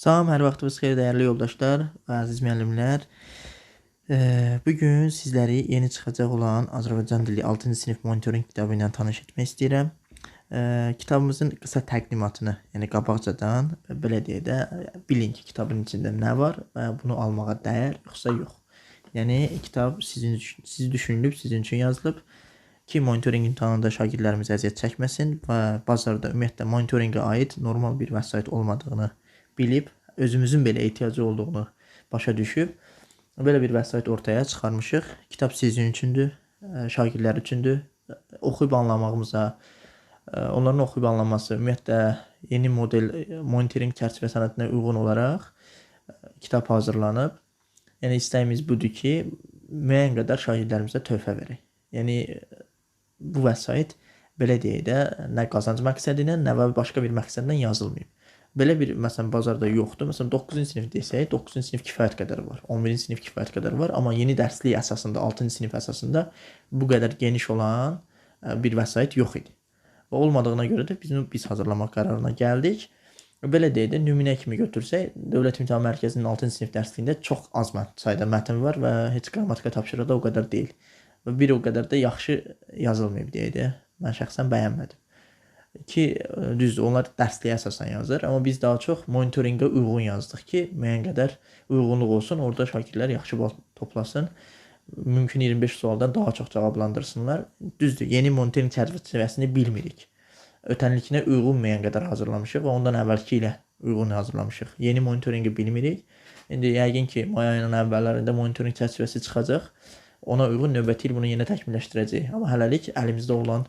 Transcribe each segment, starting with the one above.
Salam, hər vaxtınız xeyir dəyərli yoldaşlar və əziz müəllimlər. Bugün sizləri yeni çıxacaq olan Azərbaycan dili 6-cı sinif monitorinq kitabı ilə tanış etmək istəyirəm. Kitabımızın qısa təqdimatını, yəni qabaqcadan belə deyək də, bilin ki, kitabın içində nə var və bunu almağa dəyər yoxsa yox. Yəni kitab siz düşünülüb, sizin üçün yazılıb ki, monitorinq imtahanında şagirdlərimiz əziyyət çəkməsin və bazarda ümumiyyətlə monitorinqə aid normal bir vəsait olmadığını bilib, özümüzün belə ehtiyacı olduğunu başa düşüb, belə bir vəsait ortaya çıxarmışıq. Kitab sizin üçündür, şagirdlər üçündür. Oxuyub anlamağımıza, onların oxuyub anlaması, ümumiyyətlə yeni model monitorinq çərçivə sənədinə uyğun olaraq kitab hazırlanıb. Yəni istəyimiz budur ki, müəyyən qədər şagirdlərimizə töhfə verək. Yəni bu vəsait belə deyək də, nə qazanc məqsədilə, nə və başqa bir məqsədlə yazılmayıb. Belə bir, məsələn, bazarda yoxdur. Məsələn, 9-cu sinif desək, 9-cu sinif kifayət qədər var, 11-ci sinif kifayət qədər var. Amma yeni dərslik əsasında, 6-cı sinif əsasında bu qədər geniş olan bir vəsait yox idi. Və olmadığına görə də biz hazırlamaq qərarına gəldik. Belə deyək də, nümunə kimi götürsək, Dövlət İmtahan Mərkəzinin 6-cı sinif dərsliyində çox az sayda mətn var və heç qrammatika tapşırığı da o qədər deyil. Və bir o qədər də yaxşı yazılmayıb deyək də. Mən şəxsən bəyənmədim. Ki, düzdür, onlar dərsliyə əsasən yazır, amma biz daha çox monitorinqə uyğun yazdıq ki, müəyyən qədər uyğunluq olsun, orada şagirdlər yaxşı bal toplasın, mümkün 25 sualdan daha çox cavablandırsınlar. Düzdür, yeni monitorinq çərçivəsini bilmirik. Ötənlikinə uyğun müəyyən qədər hazırlamışıq və ondan əvvəlki ilə uyğun hazırlamışıq. Yeni monitorinqi bilmirik. İndi yəqin ki, may ayının əvvəllərində monitorinq çərçivəsi çıxacaq. Ona uyğun növbəti il bunu yenə təkmilləşdirəcəyik. Amma hələlik əlimizdə olan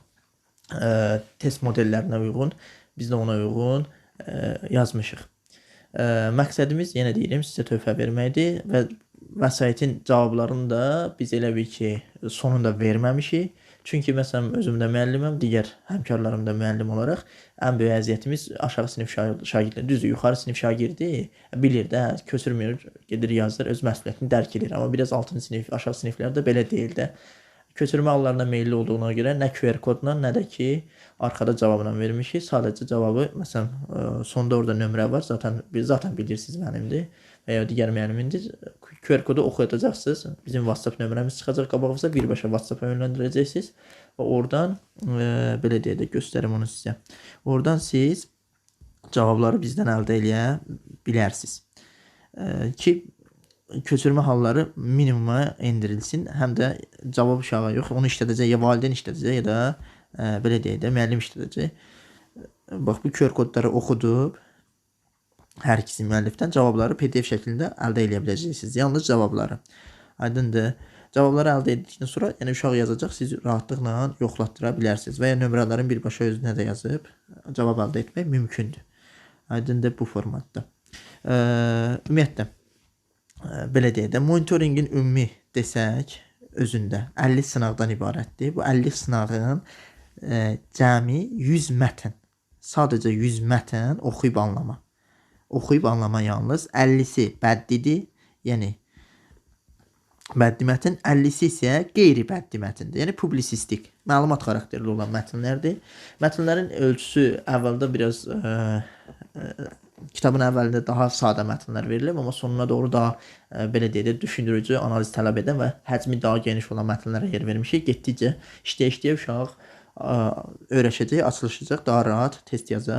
test modellərinə uyğun, biz də ona uyğun yazmışıq. Məqsədimiz, yenə deyirəm, sizə töhfə verməkdir və vəsaitin cavablarını da biz elə bir ki, sonunda verməmişik. Çünki məsələn, özüm də müəlliməm, digər həmkarlarım da müəllim olaraq ən böyük əziyyətimiz aşağı sinif şagirdlər. Düzdür, yuxarı sinif şagirdi bilir də, köçürmür, gedir yazır, öz məsuliyyətini dərk edir. Amma biraz 6-cı sinif, aşağı siniflərdə belə deyil də. Köçürmə hallarına meyilli olduğuna görə nə QR kodla, nə də ki, arxada cavabla vermişik. Sadəcə cavabı, məsələn, sonda orada nömrə var. Zaten bilirsiniz mənimdir və ya digər müəllimindir. QR kodu oxuyacaqsınız. Bizim WhatsApp nömrəmiz çıxacaq qabağınıza. Birbaşa WhatsApp-a yönləndirəcəksiniz. Və oradan, belə deyə də göstərim onu sizə. Oradan siz cavabları bizdən əldə eləyə bilərsiniz. Ki, köçürmə halları minimuma endirilsin. Həm də cavab uşağa yox, onu işlədəcək, ya valideyn işlədəcək, ya da belə deyək də, müəllim işlədəcək. Bax, bu QR kodları oxudub, hər ikisi müəllifdən cavabları PDF şəklində əldə edə biləcəksiniz. Yalnız cavabları. Aydındır. Cavabları əldə etdikdən sonra, yəni uşaq yazacaq, siz rahatlıqla yoxlatdıra bilərsiniz. Və ya nömrələrin birbaşa özünə də yazıb, cavab əldə etmək mümkündür. Aydındır bu formatda. Ümumiyyətlə, belə deyək də, monitorinqin ümumi desək, özündə 50 sınaqdan ibarətdir. Bu 50 sınağın cəmi 100 mətn, sadəcə 100 mətn oxuyub anlama. Oxuyub anlama yalnız 50-si bəddidir, yəni bəddi mətn, 50-si isə qeyri-bəddi mətndir, yəni publisistik, məlumat xarakterli olan mətnlərdir. Mətnlərin ölçüsü əvvəldə biraz kitabın əvvəlində daha sadə mətnlər verilib, amma sonuna doğru daha belə deyək də, düşündürücü, analiz tələb edən və həcmi daha geniş olan mətnlərə yer vermişik. Getdikcə işləyə-işləyə uşaq öyrəşəcək, açılışacaq, daha rahat test yaza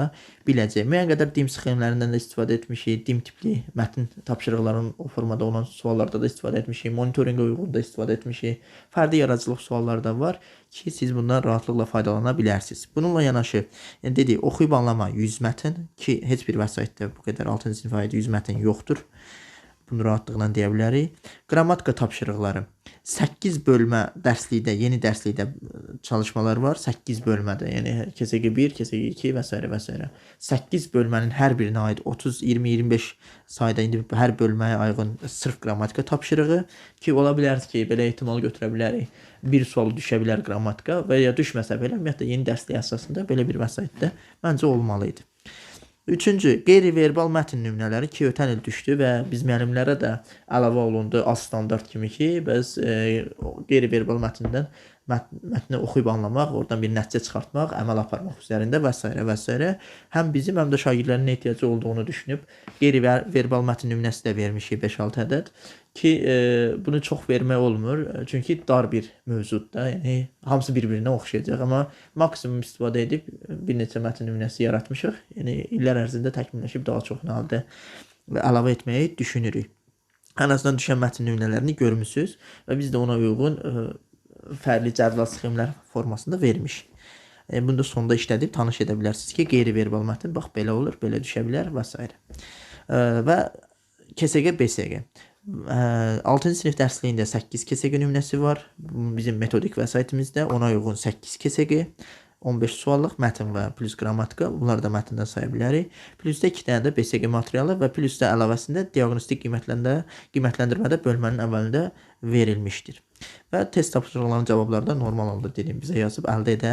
biləcək. Müəyyən qədər dim sxemlərindən də istifadə etmişik, dim tipli mətn tapşırıqların o formada olan suallarda da istifadə etmişik, monitorinqə uyğun da istifadə etmişik. Fərdi yaradıcılıq sualları da var ki, siz bundan rahatlıqla faydalana bilərsiniz. Bununla yanaşı, yəni dedik, oxuyub anlama 100 mətn ki, heç bir vəsaitdə bu qədər 6-cı sinifə aid 100 mətn yoxdur. Bunu rahatlıqla deyə bilərik. Qrammatika tapşırıqları. 8 bölmə dərslikdə, yeni dərslikdə çalışmalar var. 8 bölmədə, yəni KSQ 1, KSQ 2 və s. və s. 8 bölmənin hər birinə aid 30, 20, 25 sayda indi hər bölməyə aydın sırf qrammatika tapşırığı ki, ola bilər ki, belə ehtimal götürə bilərik. Bir sual düşə bilər qrammatika və ya düşməsə belə, ümumiyyətlə yeni dərslik əsasında belə bir vəsaitdə məncə olmalı idi. Üçüncü, qeyri-verbal mətn nümunələri ki, ötən il düşdü və biz müəllimlərə də əlavə olundu az standart kimi ki, biz qeyri-verbal mətndən mətni oxuyub anlamaq, oradan bir nəticə çıxartmaq, əməl aparmaq üzərində və s. və s. Həm bizim, həm də şagirdlərin ehtiyacı olduğunu düşünüb qeyri-verbal mətn nümunəsi də vermişik 5-6 ədəd ki, bunu çox vermək olmur. Çünki dar bir mövzudur. Yəni hamısı bir-birinə oxşayacaq, amma maksimum istifadə edib bir neçə mətn nümunəsi yaratmışıq. Yəni illər ərzində təkmilləşib daha çoxunu halda əlavə etməyi düşünürük. Ən azından düşən mətn nümunələrini görmüsünüz və biz də ona uyğun fərqli cədvəl sxemlər formasında vermişik. Bunu da sonda işlədib tanış edə bilərsiniz ki, qeyri-verbal mətn bax belə olur, belə düşə bilər və s. Və KSG, BSG. 6-cı sinif dərsliyində 8 KSG nümunəsi var. Bizim metodik vəsaitimizdə ona uyğun 8 KSG, 15 suallıq mətn və plus qrammatika, bunları da mətndən saya bilərik. Plus da 2 dənə də BSG materialı və plus da əlavəsində diaqnostik qiymətləndirmədə bölmənin əvvəlində verilmişdir. Və test tapşırıqlarının cavabları da normal halda dediyim bizə yazıb əldə edə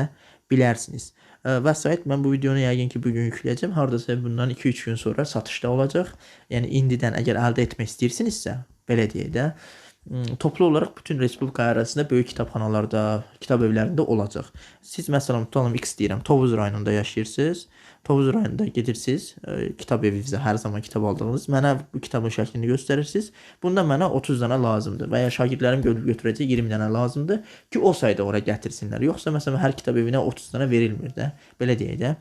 bilərsiniz. Vəsait mən bu videonu yəqin ki bugün yükləyəcəm. Hardasa bundan 2-3 gün sonra satışda olacaq. Yəni indidən əgər əldə etmək istəyirsinizsə, belə deyək də, toplu olaraq bütün respublika ərazisində böyük kitabxanalarda, kitab evlərində olacaq. Siz məsələn tutalım X deyirəm, Tovuz rayonunda yaşayırsınız. Tovuz rayonunda gedirsiniz, kitab evinizdə hər zaman kitab aldığınız, mənə bu kitabın şəklini göstərirsiniz. Bundan mənə 30 dənə lazımdır və ya şagirdlərim götürəcək 20 dənə lazımdır ki, o sayda ora gətirsinlər. Yoxsa məsələn hər kitab evinə 30 dənə verilmir də. Belə deyək də,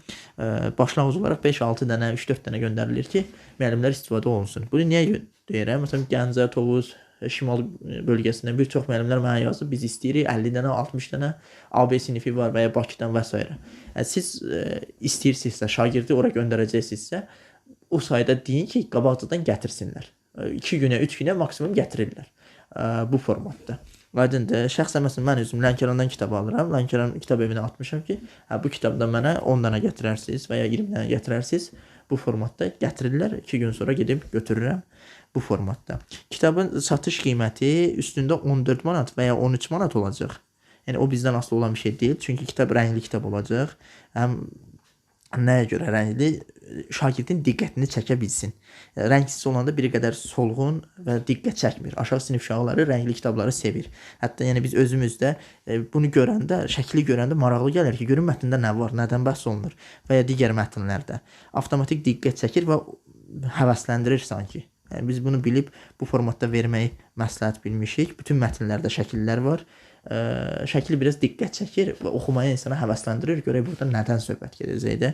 başlanğıc olaraq 5-6 dənə, 3-4 dənə göndərilir ki, müəllimlər istifadə olunsun. Bunu niyə deyirəm? Məsələn Gəncə, Tovuz, Şimal bölgəsindən bir çox müəllimlər mənə yazıb, biz istəyirik 50 dənə, 60 dənə AB sinifi var və ya Bakıdan və s. Siz istəyirsinizsə, şagirdi ora göndərəcəksinizsə, o sayda deyin ki, qabaqcadan gətirsinlər. 2 günə, 3 günə maksimum gətirirlər bu formatda. Aydındır. Şəxsən məsələn mən özüm Lənkərandan kitab alıram. Lənkəran kitab evinə atmışam ki, bu kitabdan mənə 10 dənə gətirərsiniz və ya 20 dənə gətirərsiniz. Bu formatda gətirirlər. 2 gün sonra gedib götürürəm bu formatda. Kitabın satış qiyməti üstündə 14 manat və ya 13 manat olacaq. Yəni o bizdən asılı olan bir şey deyil. Çünki kitab rəngli kitab olacaq. Həm nəyə görə rəngli? Şagirdin diqqətini çəkə bilsin. Rəngsiz olanda bir qədər solğun və diqqət çəkmir. Aşağı sinif uşaqları rəngli kitabları sevir. Hətta yəni biz özümüz də bunu görəndə, şəkli görəndə maraqlı gəlir ki, görün mətndə nə var, nədən bəhs olunur və ya digər mətnlərdə. Avtomatik diqqət çəkir və həvəsləndirir sanki. Yəni biz bunu bilib bu formatda verməyi məsləhət bilmişik. Bütün mətnlərdə şəkillər var. Şəkil biraz diqqət çəkir və oxumaya insana həvəsləndirir. Görək burada nədən söhbət gedəcək də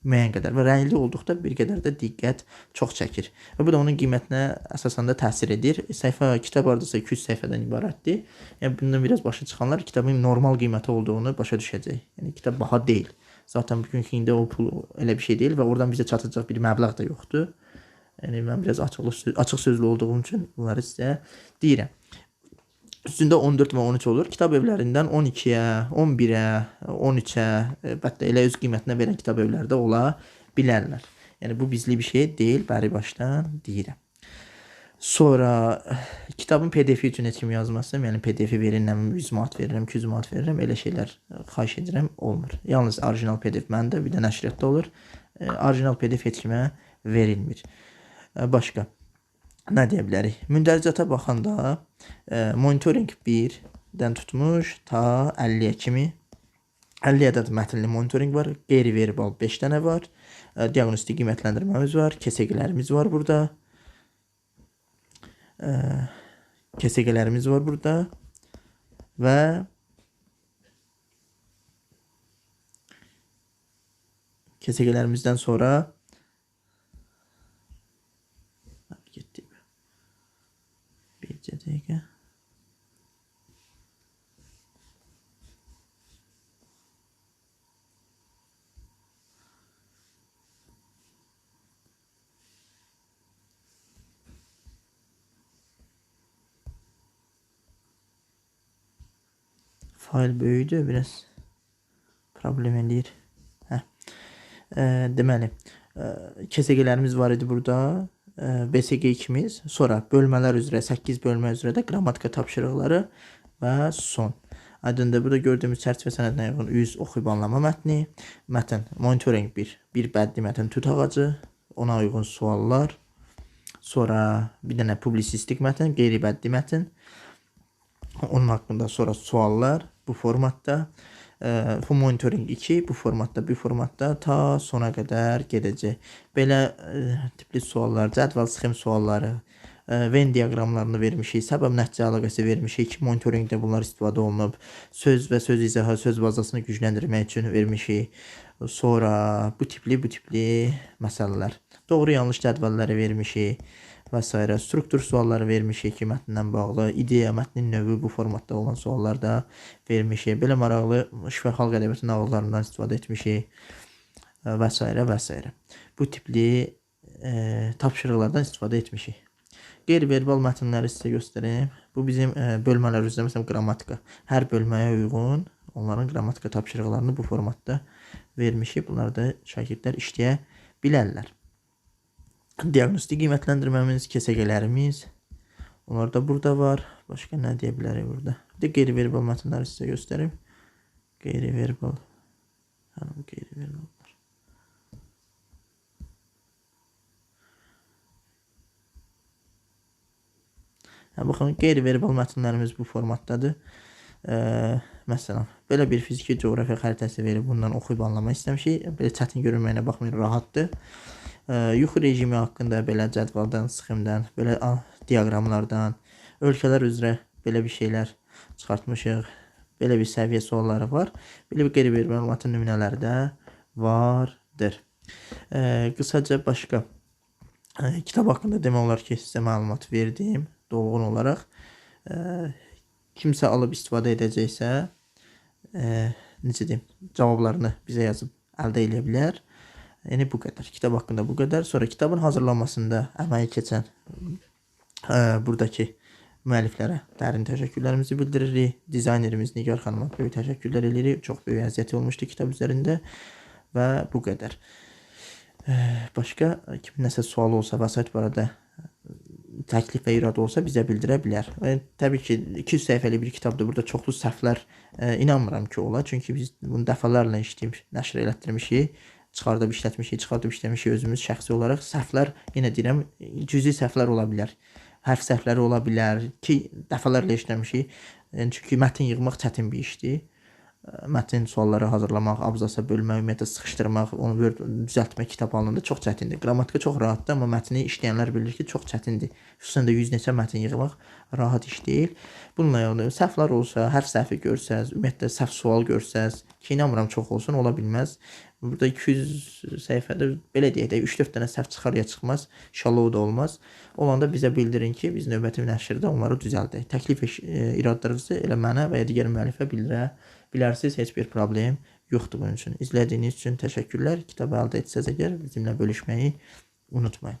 müəyyən qədər və rəngli olduqda bir qədər də diqqət çox çəkir. Və bu da onun qiymətinə əsasən də təsir edir. Səhifə kitab hardasa 200 səhifədən ibarətdir. Yəni bundan biraz başa çıxanlar kitabın normal qiyməti olduğunu başa düşəcək. Yəni kitab baha deyil. Zaten bugünkü indi o pul elə bir şey deyil və oradan bizə çatacaq bir məbləğ də yoxdur. Yəni mən biraz açıq sözlü olduğum üçün bunları sizə deyirəm. Üstündə 14 və 13 olur. Kitab evlərindən 12-yə, 11-ə, 13-ə, hətta elə öz qiymətinə verən kitab evlərdə ola bilərlər. Yəni bu bizli bir şey deyil, bəri başdan deyirəm. Sonra kitabın PDF-i üçün heç kim yazmasın. Yəni PDF-i verin, 100 manat verirəm, 200 manat verirəm. Elə şeylər xahiş edirəm, olmur. Yalnız orijinal PDF məndə, bir də nəşriyyatda olur. Orijinal PDF heç kimə verilmir. Başqa nə deyə bilərik? Mündəricata baxanda monitoring 1-dən tutmuş ta 50-yə kimi 50 ədəd mətnli monitoring var. Qeyri-verbal 5 dənə var. Diaqnostik qiymətləndirməmiz var. KSG-lərimiz var burada. KSG-lərimiz var burada. Və KSG-lərimizdən sonra bircə dəqiqə. Fayl böyüdü, biraz problem eləyir. Deməli, KSG-lərimiz var idi burada. BSG 2-miz, sonra bölmələr üzrə 8 bölmə üzrə də qrammatika tapşırıqları və son. Aydındır, burada gördüyümüz çərçivə sənədinə uyğun 100 oxuyub anlama mətni, mətn monitoring 1, bir bədli mətn tut ağacı, ona uyğun suallar, sonra bir dənə publisistik mətn, qeyri-bədli mətn, onun haqqında sonra suallar bu formatda. Full monitoring 2 bu formatda ta sona qədər gedəcək. Belə tipli suallar, cədvəl sxem sualları, Venn diaqramlarını vermişik, səbəb-nəticə əlaqəsi vermişik ki, monitoringdə bunlar istifadə olunub. Söz və söz izahı, söz bazasını gücləndirmək üçün vermişik. Sonra bu tipli məsələlər. Doğru-yanlış cədvəlləri vermişik və s. Struktur sualları vermişik ki, mətnlə bağlı, ideya, mətnin növü bu formatda olan suallar da vermişik. Belə maraqlı şifa xalq ədəbiyyatı nağıllarından istifadə etmişik və s. Bu tipli tapşırıqlardan istifadə etmişik. Qeyri-verbal mətnləri sizə göstəreyim. Bu bizim bölmələr üzrə, məsələn, qrammatika. Hər bölməyə uyğun onların qrammatika tapşırıqlarını bu formatda vermişik. Bunları da şagirdlər işləyə bilərlər. Diaqnostik qiymətləndirməmiz, kəsəgələrimiz, onlar da burada var. Başqa nə deyə bilərik burada? Bir də qeyri-verbal mətnləri sizə göstərim. Qeyri-verbal. Hanım qeyri-verballar? Baxın, qeyri-verbal mətnlərimiz bu formatdadır. Məsələn, belə bir fiziki coğrafiya xəritəsi verib bundan oxuyub anlamaq istəmişik. Belə çətin görünməyinə baxmayın, rahatdır. Yuxu rejimi haqqında belə cədvaldan, sxemdən, belə diaqramlardan, ölkələr üzrə belə bir şeylər çıxartmışıq. Belə bir səviyyə sualları var. Belə bir qeyri-verbal mətn nümunələri də vardır. Qısaca başqa kitab haqqında demək olar ki, sizə məlumat verdim dolğun olaraq. Kimsə alıb istifadə edəcəksə, necə deyim, cavablarını bizə yazıb əldə edə bilər. Yəni bu qədər. Kitab haqqında bu qədər. Sonra kitabın hazırlanmasında əməyi keçən buradakı müəlliflərə dərin təşəkkürlərimizi bildiririk. Dizaynerimiz Nigar xanıma böyük təşəkkürlər edirik. Çox böyük əziyyəti olmuşdu kitab üzərində və bu qədər. Başqa kimin nəsə sualı olsa və s. barədə təklif və iradə olsa bizə bildirə bilər. Təbii ki, 200 səhifəlik bir kitabdır. Burada çoxlu səhvlər inanmıram ki, ola. Çünki biz bunu dəfələrlə işləyib, nəşr elətdirmişik. Çıxardıb işləmişik özümüz şəxsi olaraq. Səhvlər, yenə deyirəm, cüzi səhvlər ola bilər. Hərf səhvləri ola bilər ki, dəfələrlə işləmişik. Çünki mətn yığmaq çətin bir işdir. Mətn sualları hazırlamaq, abzasa bölmək, ümumiyyətlə sıxışdırmaq, onu düzəltmək kitab alınında çox çətindir. Qrammatika çox rahatdır, amma mətni işləyənlər bilir ki, çox çətindir. Xüsusən də 100 neçə mətn yığmaq rahat iş deyil. Bununla yolda səhvlər olsa, hərf səhvi görsəz, ümumiyyətlə səhv sual görsəz, ki, inanmıram çox olsun, ola bilməz. Burada 200 səhifədə belə deyək də 3-4 dənə səhv çıxar ya çıxmaz. İnşallah o da olmaz. Olanda bizə bildirin ki, biz növbəti nəşrdə onları düzəldək. Təklif iradlarınızı elə mənə və ya digər müəllifə bildirə bilərsiniz. Heç bir problem yoxdur bunun üçün. İzlədiyiniz üçün təşəkkürlər. Kitabı əldə etsəz əgər bizimlə bölüşməyi unutmayın.